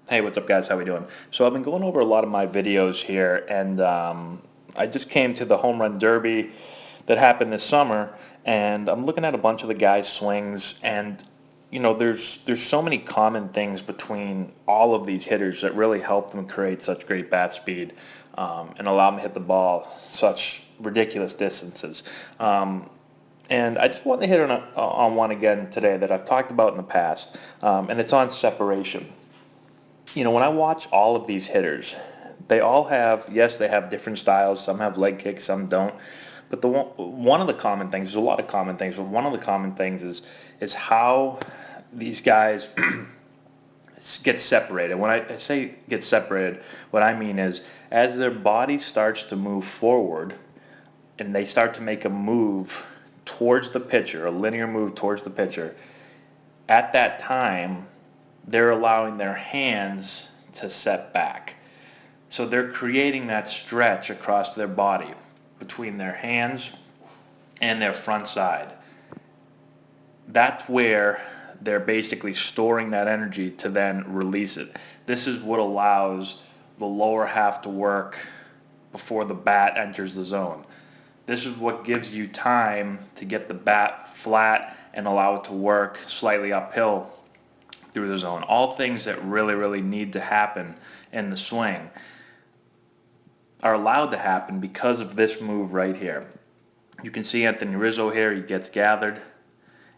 Hey, what's up, guys? How we doing? So I've been going over a lot of my videos here, and I just came to the home run derby that happened this summer, and I'm looking at a bunch of the guys' swings, and there's so many common things between all of these hitters that really help them create such great bat speed and allow them to hit the ball such ridiculous distances. And I just want to hit on one again today that I've talked about in the past, and it's on separation. When I watch all of these hitters, they all have, yes, they have different styles. Some have leg kicks, some don't. But one of the common things, there's a lot of common things, but one of the common things is how these guys get separated. When I say get separated, what I mean is as their body starts to move forward and they start to make a move towards the pitcher, a linear move towards the pitcher, at that time, they're allowing their hands to set back. So they're creating that stretch across their body between their hands and their front side. That's where they're basically storing that energy to then release it. This is what allows the lower half to work before the bat enters the zone. This is what gives you time to get the bat flat and allow it to work slightly uphill through the zone. All things that really, really need to happen in the swing are allowed to happen because of this move right here. You can see Anthony Rizzo here, he gets gathered,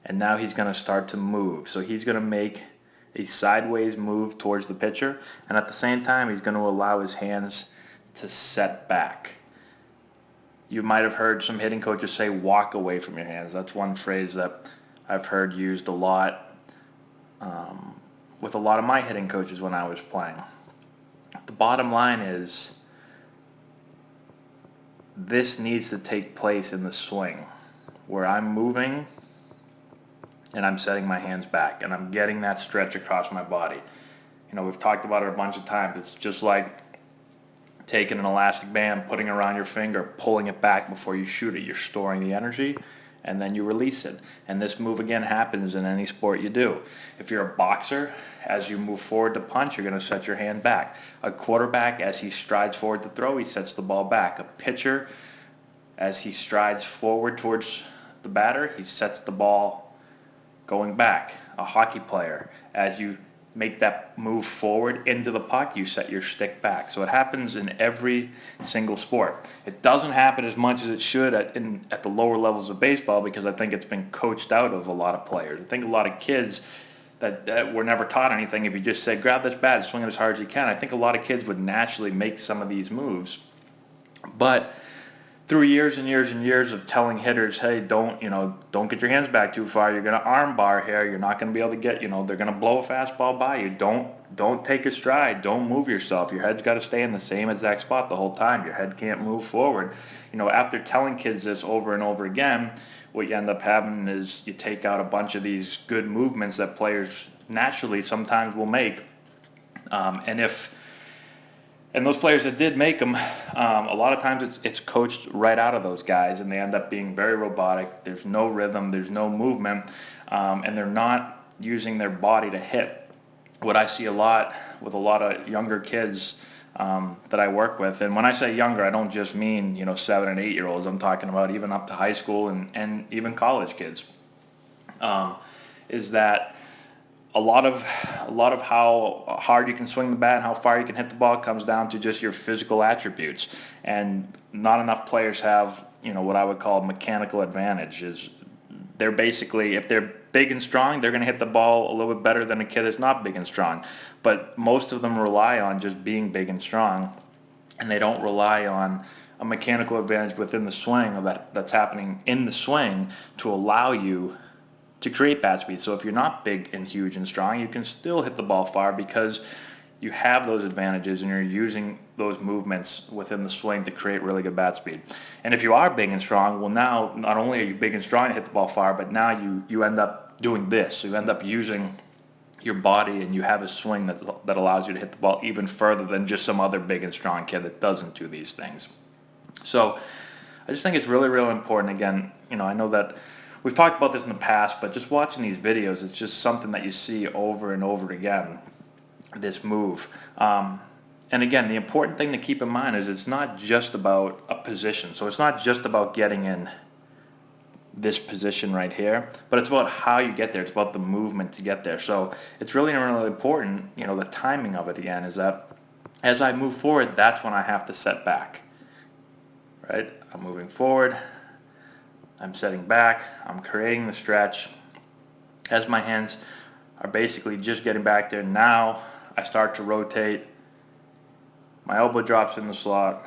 and now he's going to start to move. So he's going to make a sideways move towards the pitcher, and at the same time he's going to allow his hands to set back. You might have heard some hitting coaches say walk away from your hands. That's one phrase that I've heard used a lot with a lot of my hitting coaches when I was playing. The bottom line is this needs to take place in the swing where I'm moving and I'm setting my hands back and I'm getting that stretch across my body. We've talked about it a bunch of times. It's just like taking an elastic band, putting it around your finger, pulling it back before you shoot it. You're storing the energy and then you release it. And this move again happens in any sport you do. If you're a boxer, as you move forward to punch, you're going to set your hand back. A quarterback, as he strides forward to throw, he sets the ball back. A pitcher, as he strides forward towards the batter, he sets the ball going back. A hockey player, as you make that move forward into the puck, you set your stick back. So it happens in every single sport. It doesn't happen as much as it should at the lower levels of baseball because I think it's been coached out of a lot of players. I think a lot of kids that were never taught anything, if you just said, grab this bat and swing it as hard as you can, I think a lot of kids would naturally make some of these moves. But through years and years and years of telling hitters, hey, don't get your hands back too far. You're going to arm bar here. You're not going to be able to get, they're going to blow a fastball by you. Don't take a stride. Don't move yourself. Your head's got to stay in the same exact spot the whole time. Your head can't move forward. After telling kids this over and over again, what you end up having is you take out a bunch of these good movements that players naturally sometimes will make. And those players that did make them, a lot of times it's coached right out of those guys, and they end up being very robotic. There's no rhythm, there's no movement, and they're not using their body to hit. What I see a lot with a lot of younger kids that I work with, and when I say younger, I don't just mean 7 and 8 year olds. I'm talking about even up to high school and even college kids. Is that a lot of how hard you can swing the bat and how far you can hit the ball comes down to just your physical attributes, and not enough players have what I would call mechanical advantage. Is they're basically, if they're big and strong, they're going to hit the ball a little bit better than a kid that's not big and strong, but most of them rely on just being big and strong, and they don't rely on a mechanical advantage within the swing that's happening in the swing to allow you to create bat speed. So if you're not big and huge and strong, you can still hit the ball far because you have those advantages and you're using those movements within the swing to create really good bat speed. And if you are big and strong, well, now not only are you big and strong to hit the ball far, but now you end up doing this. So you end up using your body and you have a swing that allows you to hit the ball even further than just some other big and strong kid that doesn't do these things. So I just think it's really, really important. Again, I know that we've talked about this in the past, but just watching these videos, it's just something that you see over and over again. this move. And again, the important thing to keep in mind is it's not just about a position. So it's not just about getting in this position right here, but it's about how you get there. It's about the movement to get there. So it's really, really important, you know, the timing of it again is that as I move forward, that's when I have to set back, right? I'm moving forward, I'm setting back, I'm creating the stretch. As my hands are basically just getting back there, now I start to rotate. My elbow drops in the slot.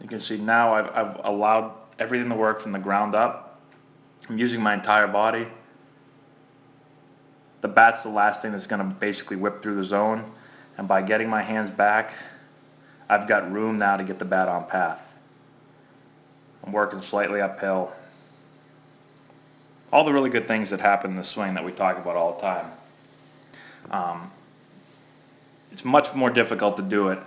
You can see now I've allowed everything to work from the ground up. I'm using my entire body. The bat's the last thing that's going to basically whip through the zone. And by getting my hands back, I've got room now to get the bat on path. I'm working slightly uphill. All the really good things that happen in the swing that we talk about all the time. It's much more difficult to do it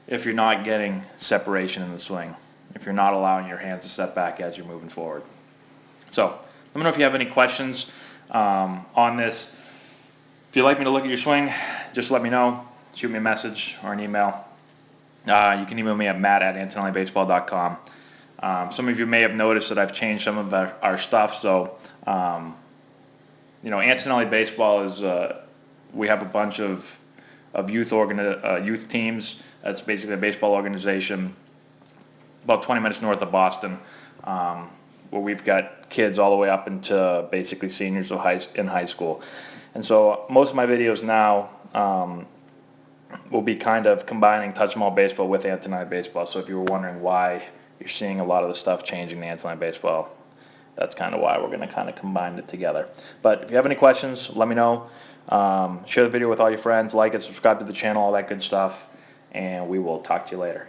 if you're not getting separation in the swing, if you're not allowing your hands to set back as you're moving forward. So let me know if you have any questions on this. If you'd like me to look at your swing, just let me know. Shoot me a message or an email. You can email me at matt@antonellibaseball.com. Some of you may have noticed that I've changed some of our stuff. So, you know, Antonelli Baseball is, we have a bunch of youth teams. That's basically a baseball organization about 20 minutes north of Boston, where we've got kids all the way up into basically seniors in high school. And so most of my videos now will be kind of combining touch 'em all baseball with Antonelli Baseball. So if you were wondering why you're seeing a lot of the stuff changing the Antonelli Baseball, that's kind of why we're going to kind of combine it together. But if you have any questions, let me know. Share the video with all your friends, like it, subscribe to the channel, all that good stuff, and we will talk to you later.